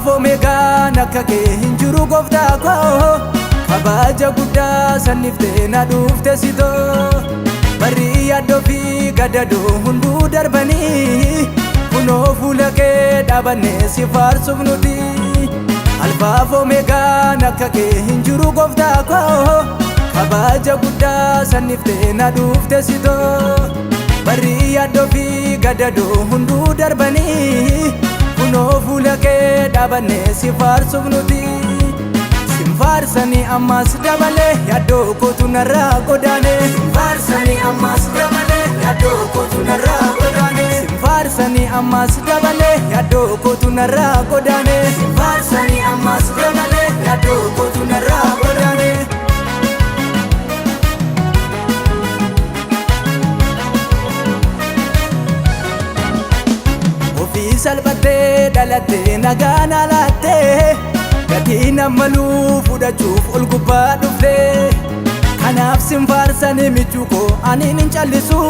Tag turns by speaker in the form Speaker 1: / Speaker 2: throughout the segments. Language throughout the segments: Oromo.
Speaker 1: Alfaafoo meeqaan akka kee hin jiru gooftaa koo kabaja guddaa sanniftee na dhufte sitoo barrii yaaddoo fi gadadoo hunduu darbanii kunoo fuula kee dhaabannee si faarsuuf nuti. Alfaafoo meeqaan akka kee hin jiru gooftaa koo kabaja guddaa sanniftee na dhufte sitoo barrii yaaddoo fi gadadoo hunduu darbanii kunoo fuula kee dhaabannee si faarsuuf nuti. Simfaarsanii ammas dabalee yaaddoo kootu narraa godaane. Simfaarsanii ammas dabalee yaaddoo kootu narraa godaane. Simfaarsanii ammas dabalee yaaddoo kootu narraa godaane. Simfaarsanii ammas dabalee yaaddoo kootu narraa godaane. Ofii salphattee dhalattee nagaan alaattee gatii namaluu fudhachuuf ol gubbaa dhuftee kanaaf simfaarsanii michuu koo ani hin callisu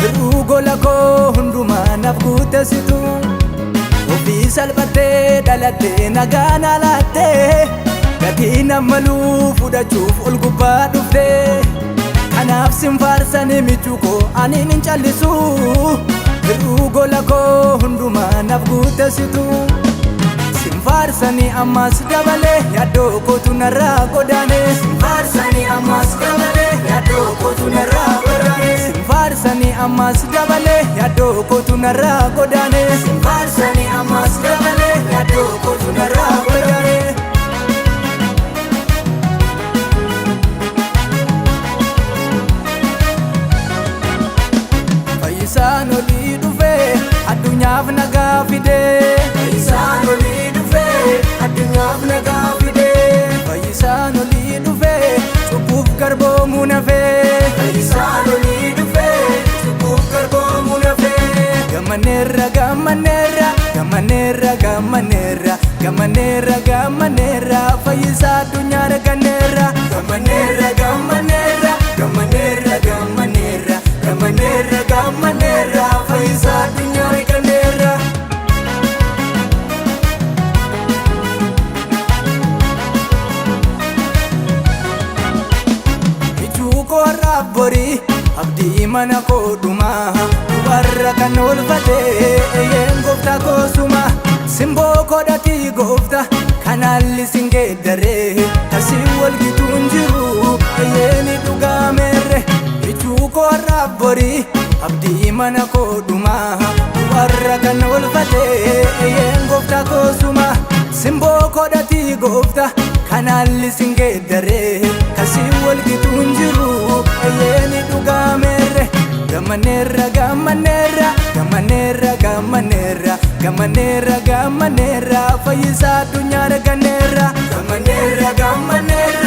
Speaker 1: birruu gola koo hundumaa naaf guuttesitu. Ofii salphattee dhalattee nagaan alaattee gatii namaluu fudhachuuf ol gubbaa dhuftee kanaaf simfaarsanii michuu koo ani hin callisu birruu gola koo hundumaa naaf guuttesitu. Simfaarsanii ammas dabalee yaaddoo kootu narraa godaane. Simfaarsanii ammas dabalee yaaddoo kootu narraa godaane. Simfaarsanii ammas dabalee yaaddoo kootu narraa godaane. Simfaarsanii ammas dabalee yaaddoo kootu narraa godaane. Fayyisaan olii dhufee addunyaaf nagaa fidee. Fayyisaan olii dhufee addunyaaf nagaa fidee. Fayyisaan olii dhufee cubbuuf garboomuu nafee. Fayyisaan olii dhufee cubbuuf garboomuu nafee. Gammaneerra gammaneerra gammaneerra gammaneerra gammaneerra gammaneerra fayyisaa addunyaa arganneerra. Gammaneerra gammaneerra gammaneerra gammaneerra gammaneerra gammaneerra fayyisaa addunyaa arganneerra. Borii abdii mana koo dhumaa warra kan oolfatee eeyeen gooftaa koosuma simboo kodhatii goofta kanaalli sin geeddaree kasii walgituun jiru eeyeeni dhugaameerre. Ijuu koorraa borii abdii mana koo dhumaa warra kan oolfatee eeyeen gooftaa koosuma simboo kodhatii goofta kanaalli sin geeddaree kasii walgituun jiru eeyeeni dhugaameerre. Gammaneerra gammaneerra gammaneerra gammaneerra gammaneerra gammaneerra fayyisaa addunyaa arganneerra. Gammaneerra gammaneerra